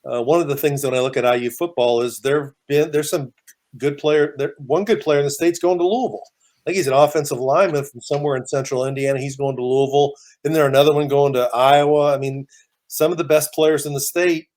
one of the things when I look at IU football is there's some good player. One good player in the state's going to Louisville. I think he's an offensive lineman from somewhere in central Indiana. He's going to Louisville. Then there another one going to Iowa. I mean, some of the best players in the state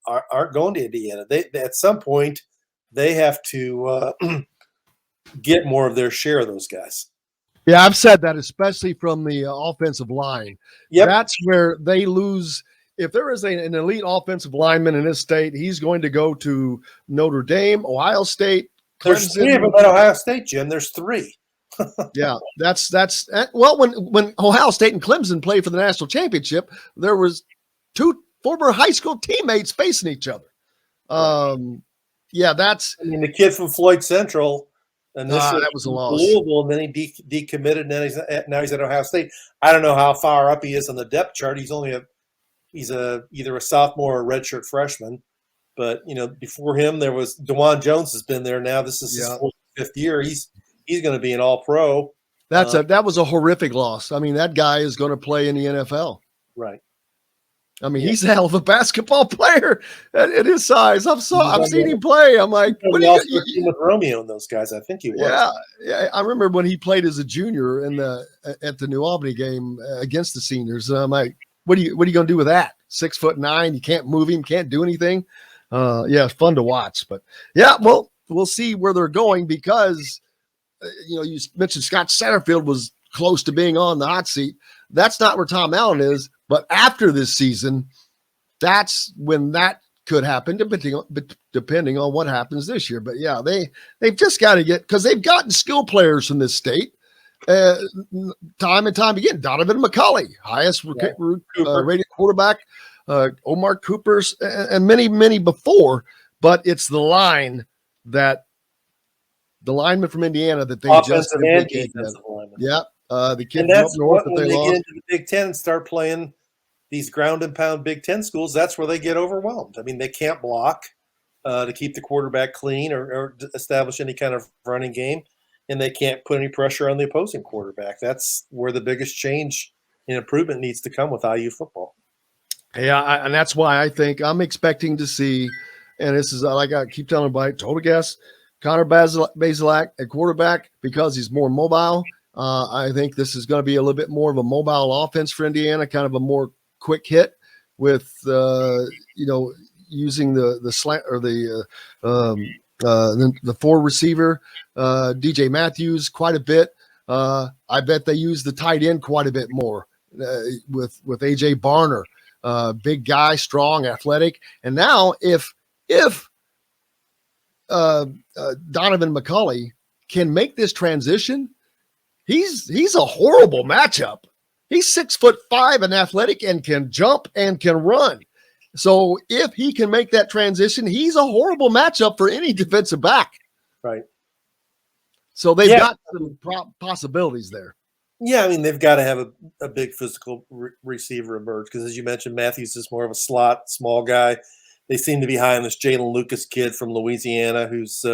aren't going to Indiana. They at some point they have to get more of their share of those guys. Yeah, I've said that, especially from the offensive line. Yep. That's where they lose. If there is an elite offensive lineman in this state, he's going to go to Notre Dame, Ohio State, Clemson. There's 3 of them at Ohio State, Jim. There's 3. Yeah, that's well. When Ohio State and Clemson played for the national championship, there was 2 former high school teammates facing each other. Yeah, that's. I mean, the kid from Floyd Central, and that was a loss. Louisville, and then he decommitted, and now he's at Ohio State. I don't know how far up he is on the depth chart. He's either a sophomore or a redshirt freshman. But before him, there was DeJuan Jones has been there now. This is his 4th, 5th year. He's going to be an All-Pro. That was a horrific loss. I mean, that guy is going to play in the NFL. Right. I mean, he's a hell of a basketball player at his size. I've seen him play. I'm like, what are you with Romeo and those guys? I think he was. Yeah. I remember when he played as a junior at the New Albany game against the seniors. And I'm like, what are you going to do with that? 6'9", you can't move him, can't do anything. It's fun to watch. But yeah, well, we'll see where they're going because you mentioned Scott Satterfield was close to being on the hot seat. That's not where Tom Allen is. But after this season, that's when that could happen, depending on what happens this year. But yeah, they've just got to because they've gotten skill players from this state time and time again. Donovan McCulley, highest rated quarterback, Omar Cooper's, and many, many before. But it's the lineman from Indiana that they offensive and defensive lineman. Yeah. The kid and that's from up north when they get into the Big Ten and start playing these ground and pound Big Ten schools. That's where they get overwhelmed. I mean, they can't block to keep the quarterback clean or establish any kind of running game, and they can't put any pressure on the opposing quarterback. That's where the biggest change and improvement needs to come with IU football. Yeah, and that's why I think I'm expecting to see, and this is like I keep telling everybody, total guess, Connor Bazelak at quarterback because he's more mobile. I think this is going to be a little bit more of a mobile offense for Indiana, kind of a more quick hit with, using the slant or the 4 receiver, DJ Matthews quite a bit. I bet they use the tight end quite a bit more with AJ Barner, big guy, strong, athletic. And now if Donovan McCulley can make this transition, he's a horrible matchup. He's 6'5" and athletic and can jump and can run. So if he can make that transition, he's a horrible matchup for any defensive back. Right. So they've got some possibilities there. Yeah, I mean, they've got to have a big physical receiver emerge because, as you mentioned, Matthews is more of a slot, small guy. They seem to be high on this Jalen Lucas kid from Louisiana who's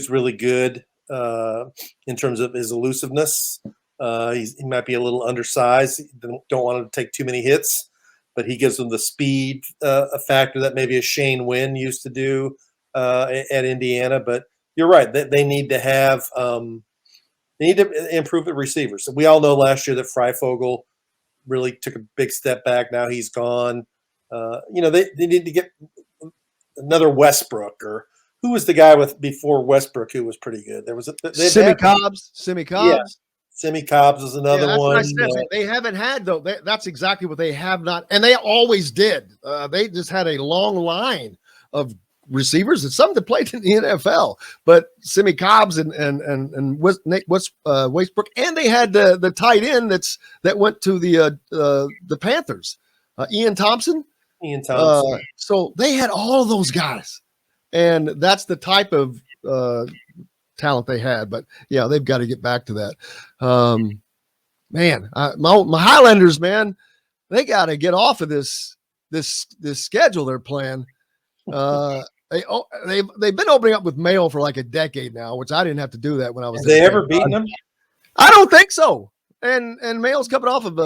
really good. In terms of his elusiveness, he might be a little undersized. Don't want him to take too many hits, but he gives them the speed a factor that maybe a Shane Wynn used to do at Indiana. But you're right; they need to have they need to improve the receivers. So we all know last year that Freifogel really took a big step back. Now he's gone. They need to get another Westbrook or. Who was the guy before Westbrook who was pretty good? There was Simi Cobbs. Yeah, Simi Cobbs is another one. They haven't had though. That's exactly what they have not, and they always did. They just had a long line of receivers and some that played in the NFL. But Simi Cobbs and Westbrook, and they had the tight end that went to the Panthers, Ian Thompson. So they had all of those guys. And that's the type of talent they had. But, yeah, they've got to get back to that. My Highlanders, man, they got to get off of this schedule they're playing. They've been opening up with Mayo for like a decade now, which I didn't have to do that when I was. Have they ever beaten them? I don't think so. And Mayo's coming off of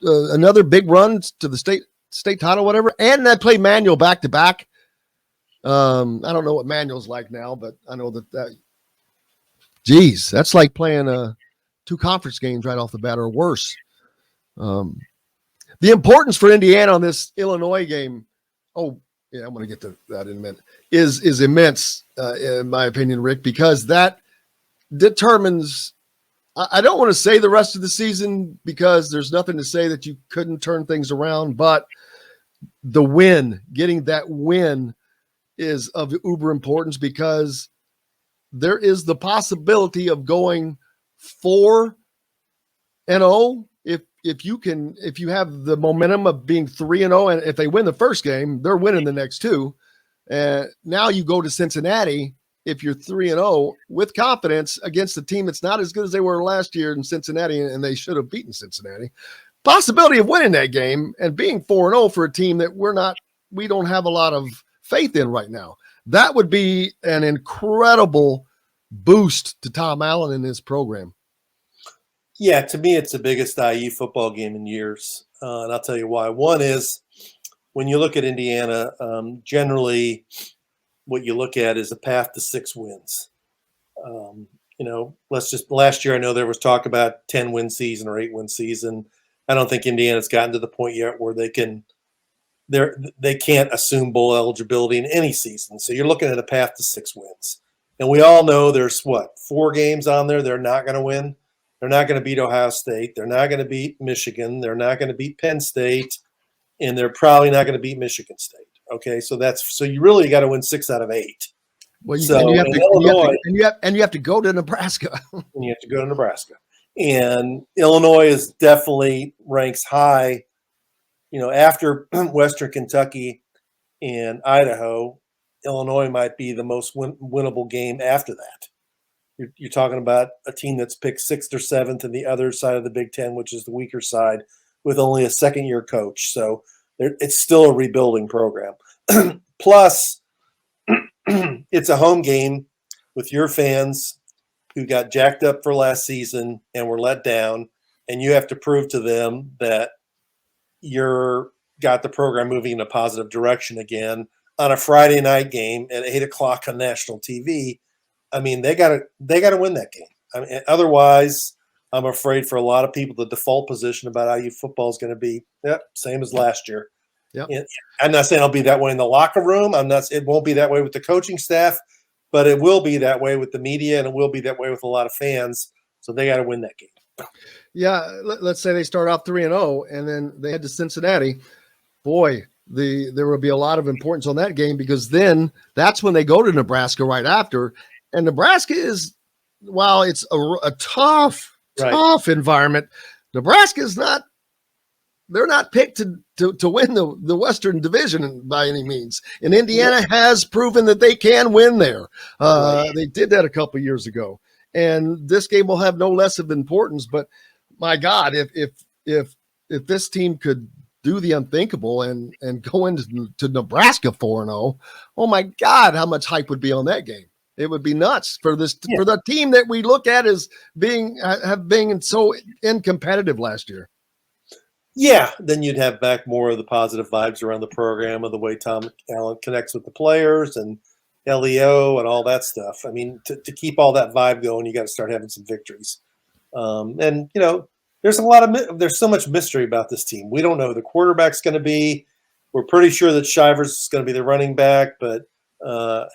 another big run to the state state title, whatever, and they play Manual back to back. I don't know what Manual's like now, but I know that geez, that's like playing 2 conference games right off the bat or worse. The importance for Indiana on this Illinois game, oh yeah, I'm going to get to that in a minute, is immense, in my opinion, Rick, because that determines, I don't want to say the rest of the season because there's nothing to say that you couldn't turn things around, but the win, getting that win is of uber importance because there is the possibility of going 4-0 if you have the momentum of being 3-0, and if they win the first game, they're winning the next 2. Now you go to Cincinnati if you're 3-0 with confidence against a team that's not as good as they were last year in Cincinnati, and they should have beaten Cincinnati. Possibility of winning that game and being 4-0 for a team that we don't have a lot of faith in right now. That would be an incredible boost to Tom Allen in his program. Yeah, to me, it's the biggest IU football game in years, and I'll tell you why. One is when you look at Indiana, generally what you look at is a path to 6 wins. Last year I know there was talk about 10-win season or 8-win season. I don't think Indiana's gotten to the point yet where they can't assume bowl eligibility in any season. So you're looking at a path to 6 wins. And we all know there's 4 games on there they're not going to win. They're not going to beat Ohio State. They're not going to beat Michigan. They're not going to beat Penn State. And they're probably not going to beat Michigan State. Okay, so you really got to win 6 out of 8. Well, you have to go to Nebraska. And you have to go to Nebraska. And Illinois is definitely ranks high. After Western Kentucky and Idaho, Illinois might be the most winnable game after that. You're talking about a team that's picked 6th or 7th in the other side of the Big Ten, which is the weaker side, with only a second-year coach. So it's still a rebuilding program. Plus, it's a home game with your fans who got jacked up for last season and were let down, and you have to prove to them that you're got the program moving in a positive direction again on a Friday night game at 8:00 on national TV. I mean, they got to win that game. I mean, otherwise, I'm afraid for a lot of people, the default position about IU football is going to be same as last year. Yep. I'm not saying it'll be that way in the locker room. It won't be that way with the coaching staff, but it will be that way with the media, and it will be that way with a lot of fans. So they got to win that game. Yeah, let's say they start off 3-0, and then they head to Cincinnati. Boy, there will be a lot of importance on that game because then that's when they go to Nebraska right after. And Nebraska is, while it's a tough environment, Nebraska is not. They're not picked to win the Western Division by any means. And Indiana has proven that they can win there. They did that a couple of years ago. And this game will have no less of importance. But my God, if this team could do the unthinkable and go into Nebraska 4-0, oh my God, how much hype would be on that game? It would be nuts for the team that we look at as being so uncompetitive last year. Yeah, then you'd have back more of the positive vibes around the program of the way Tom Allen connects with the players and LEO and all that stuff. I mean, to keep all that vibe going, you got to start having some victories. And there's so much mystery about this team. We don't know who the quarterback's going to be. We're pretty sure that Shivers is going to be the running back, but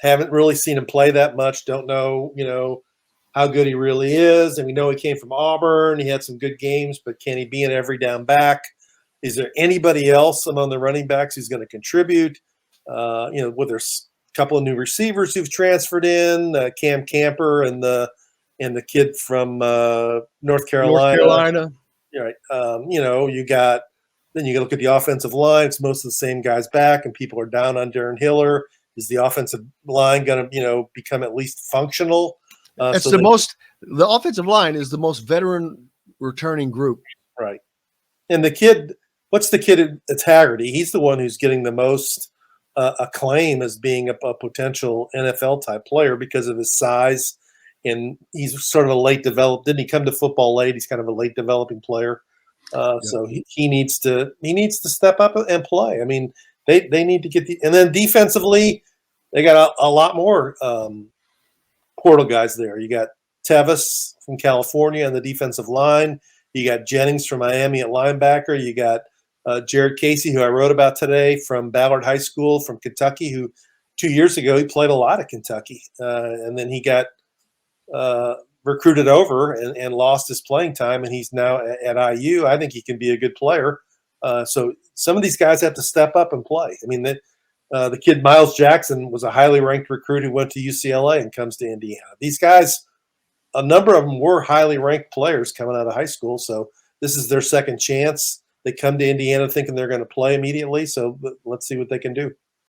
haven't really seen him play that much. Don't know, how good he really is. And we know he came from Auburn. He had some good games, but can he be an every down back? Is there anybody else among the running backs who's going to contribute? There's a couple of new receivers who've transferred in, Cam Camper and the kid from North Carolina. Right. Then you look at the offensive line. It's most of the same guys back, and people are down on Darren Hiller. Is the offensive line going to, become at least functional? The offensive line is the most veteran returning group. Right. And the kid, what's the kid at Haggerty? He's the one who's getting the most acclaim as being a potential NFL type player because of his size. And he's sort of a late developed. Didn't he come to football late? He's kind of a late developing player. Yeah. So he needs to step up and play. I mean, they need to get and then defensively, they got a lot more portal guys there. You got Tevis from California on the defensive line. You got Jennings from Miami at linebacker. You got Jared Casey, who I wrote about today from Ballard High School from Kentucky, who 2 years ago he played a lot at Kentucky, and then he got recruited over and lost his playing time, and he's now at IU. I think he can be a good player. So some of these guys have to step up and play. I mean, the kid Miles Jackson was a highly ranked recruit who went to UCLA and comes to Indiana. These guys, a number of them were highly ranked players coming out of high school. So this is their second chance. They come to Indiana thinking they're going to play immediately. So let's see what they can do.